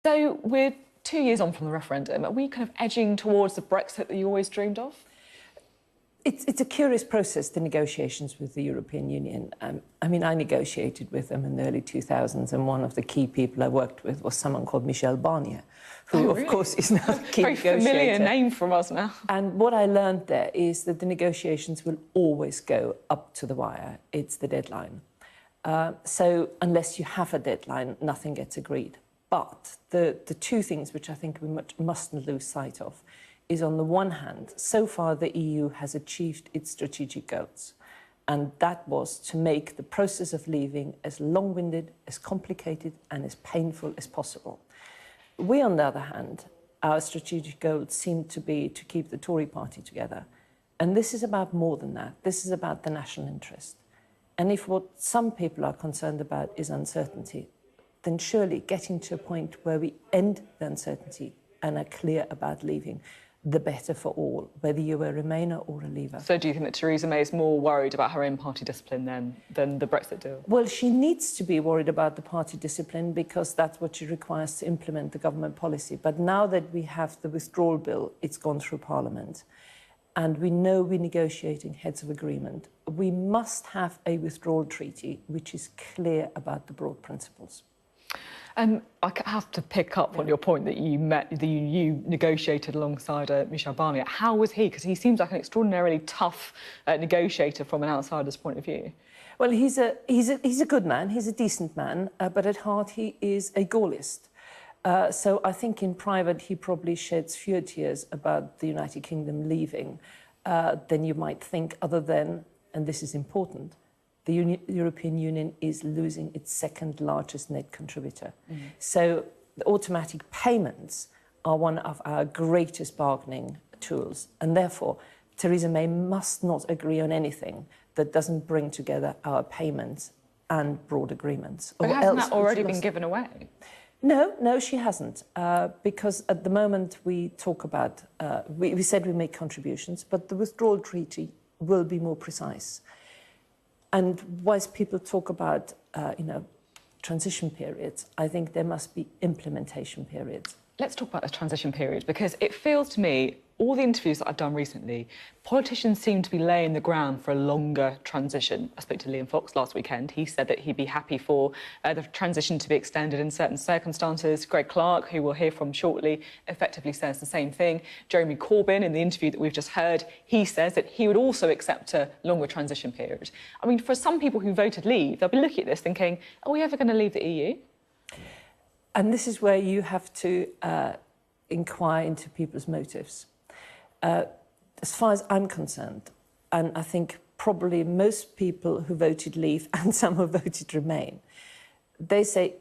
So we're 2 years on from the referendum. Are we kind of edging towards the Brexit that you always dreamed of? It's a curious process, the negotiations with the European Union. I mean, I negotiated with them in the early 2000s, and one of the key people I worked with was someone called Michel Barnier, who, really? of course, is now the key Very negotiator. familiar name from us now. And what I learned there is that the negotiations will always go up to the wire. It's the deadline. So unless you have a deadline, nothing gets agreed. But the two things which I think we mustn't lose sight of is, on the one hand, so far the EU has achieved its strategic goals. And that was to make the process of leaving as long-winded, as complicated and as painful as possible. We, on the other hand, our strategic goals seem to be to keep the Tory party together. And this is about more than that. This is about the national interest. And if what some people are concerned about is uncertainty, then surely getting to a point where we end the uncertainty and are clear about leaving, the better for all, whether you're a Remainer or a Leaver. So do you think that Theresa May is more worried about her own party discipline than the Brexit deal? Well, she needs to be worried about the party discipline because that's what she requires to implement the government policy. But now that we have the withdrawal bill, it's gone through Parliament, and we know we're negotiating heads of agreement, we must have a withdrawal treaty which is clear about the broad principles. I have to pick up on your point that you negotiated alongside Michel Barnier. How was he? Because he seems like an extraordinarily tough negotiator from an outsider's point of view. Well, he's a good man. He's a decent man, but at heart he is a Gaullist. So I think in private he probably sheds fewer tears about the United Kingdom leaving than you might think, other than, and this is important, the European Union is losing its second largest net contributor. So the automatic payments are one of our greatest bargaining tools, and therefore Theresa May must not agree on anything that doesn't bring together our payments and broad agreements. But hasn't that already been given away? No, she hasn't, because at the moment we talk about, we said we make contributions, but the withdrawal treaty will be more precise. And whilst people talk about, transition periods, I think there must be implementation periods. Let's talk about the transition period, because it feels to me, all the interviews that I've done recently, politicians seem to be laying the ground for a longer transition. I spoke to Liam Fox last weekend. He said that he'd be happy for the transition to be extended in certain circumstances. Greg Clark, who we'll hear from shortly, effectively says the same thing. Jeremy Corbyn, in the interview that we've just heard, he says that he would also accept a longer transition period. I mean, for some people who voted leave, they'll be looking at this thinking, are we ever going to leave the EU? And this is where you have to inquire into people's motives. As far as I'm concerned, and I think probably most people who voted leave and some who voted remain, they say,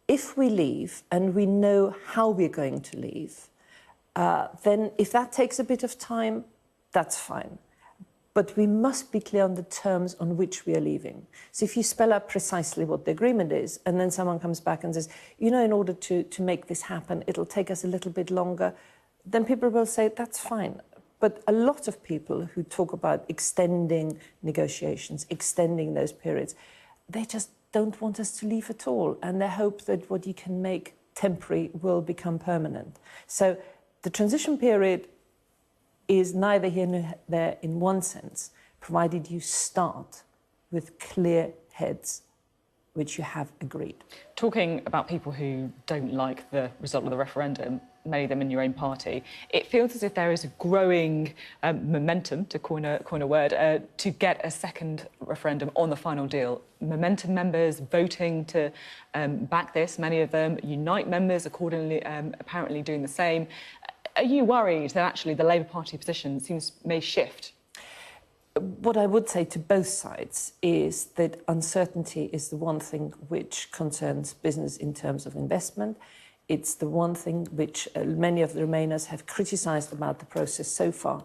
if we leave and we know how we're going to leave, then if that takes a bit of time, that's fine. But we must be clear on the terms on which we are leaving. So if you spell out precisely what the agreement is, and then someone comes back and says, in order to make this happen, it'll take us a little bit longer, then people will say, that's fine. But a lot of people who talk about extending negotiations, extending those periods, they just don't want us to leave at all. And they hope that what you can make temporary will become permanent. So the transition period is neither here nor there in one sense, provided you start with clear heads, which you have agreed. Talking about people who don't like the result of the referendum, many of them in your own party, it feels as if there is a growing momentum, to coin a word, to get a second referendum on the final deal. Momentum members voting to back this, many of them, Unite members accordingly, apparently doing the same. Are you worried that actually the Labour Party position may shift? What I would say to both sides is that uncertainty is the one thing which concerns business in terms of investment. It's the one thing which many of the Remainers have criticised about the process so far.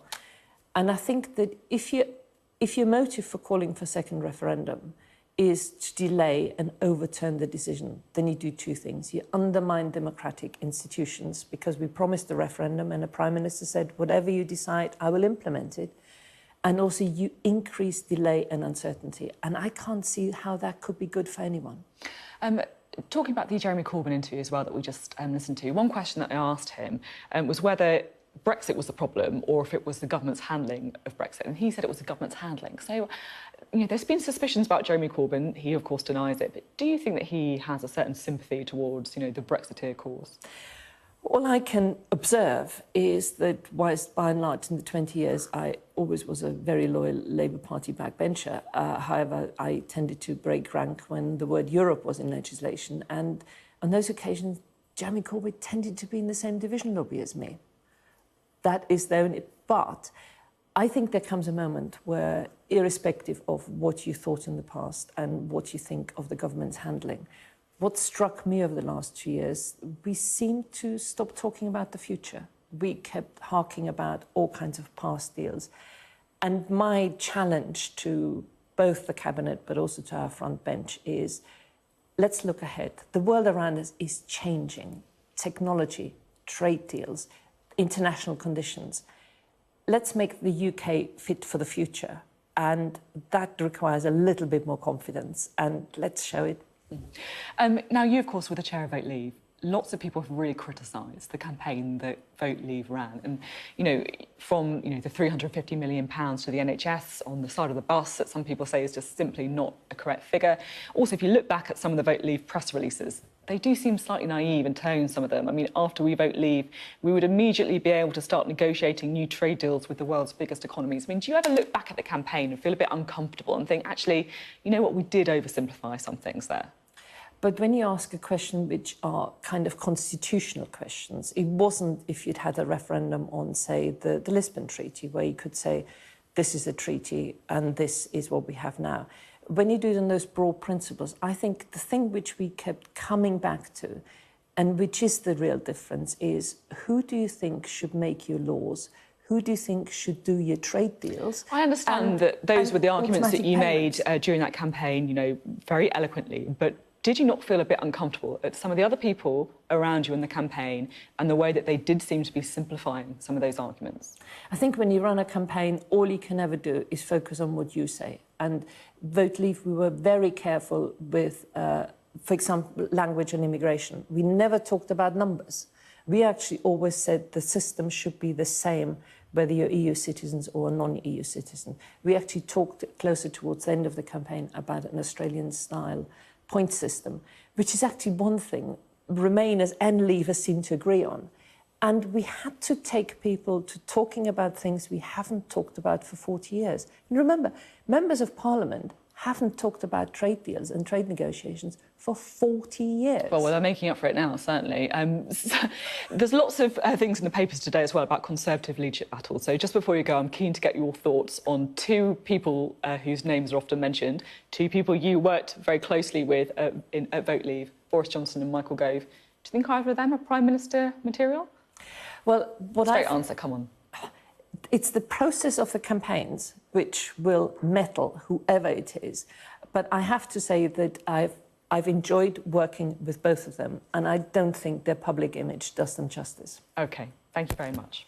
And I think that if your motive for calling for a second referendum is to delay and overturn the decision, then you do two things. You undermine democratic institutions because we promised a referendum and the Prime Minister said, whatever you decide, I will implement it. And also you increase delay and uncertainty. And I can't see how that could be good for anyone. Talking about the Jeremy Corbyn interview as well that we just listened to, one question that I asked him was whether Brexit was the problem or if it was the government's handling of Brexit. And he said it was the government's handling. So, there's been suspicions about Jeremy Corbyn. He, of course, denies it. But do you think that he has a certain sympathy towards, the Brexiteer cause? All I can observe is that whilst by and large in the 20 years I always was a very loyal Labour Party backbencher, however, I tended to break rank when the word Europe was in legislation, and on those occasions Jeremy Corbyn tended to be in the same division lobby as me. That is the only... But I think there comes a moment where, irrespective of what you thought in the past and what you think of the government's handling, what struck me over the last 2 years, we seemed to stop talking about the future. We kept harking about all kinds of past deals. And my challenge to both the Cabinet but also to our front bench is, let's look ahead. The world around us is changing. Technology, trade deals, international conditions. Let's make the UK fit for the future. And that requires a little bit more confidence. And let's show it. Now, you, of course, were the chair of Vote Leave. Lots of people have really criticised the campaign that Vote Leave ran. And, from, the £350 million to the NHS on the side of the bus that some people say is just simply not a correct figure. Also, if you look back at some of the Vote Leave press releases, they do seem slightly naive in tone, some of them. I mean, after we vote Leave, we would immediately be able to start negotiating new trade deals with the world's biggest economies. I mean, do you ever look back at the campaign and feel a bit uncomfortable and think, actually, you know what, we did oversimplify some things there? But when you ask a question which are kind of constitutional questions, it wasn't if you'd had a referendum on, say, the Lisbon Treaty, where you could say, this is a treaty and this is what we have now. When you do it on those broad principles, I think the thing which we kept coming back to, and which is the real difference, is who do you think should make your laws? Who do you think should do your trade deals? I understand that those were the arguments that you made during that campaign, very eloquently, but did you not feel a bit uncomfortable at some of the other people around you in the campaign and the way that they did seem to be simplifying some of those arguments? I think when you run a campaign, all you can ever do is focus on what you say. And Vote Leave, we were very careful with, for example, language and immigration. We never talked about numbers. We actually always said the system should be the same whether you're EU citizens or a non-EU citizen. We actually talked closer towards the end of the campaign about an Australian-style point system, which is actually one thing Remainers and Leavers seem to agree on. And we had to take people to talking about things we haven't talked about for 40 years. And remember, members of Parliament haven't talked about trade deals and trade negotiations for 40 years. Well, they're making up for it now, certainly. There's lots of things in the papers today as well about Conservative leadership battles. So just before you go, I'm keen to get your thoughts on two people whose names are often mentioned, two people you worked very closely with at Vote Leave, Boris Johnson and Michael Gove. Do you think either of them are Prime Minister material? Well, straight answer, come on. It's the process of the campaigns which will mettle whoever it is. But I have to say that I've enjoyed working with both of them, and I don't think their public image does them justice. OK, thank you very much.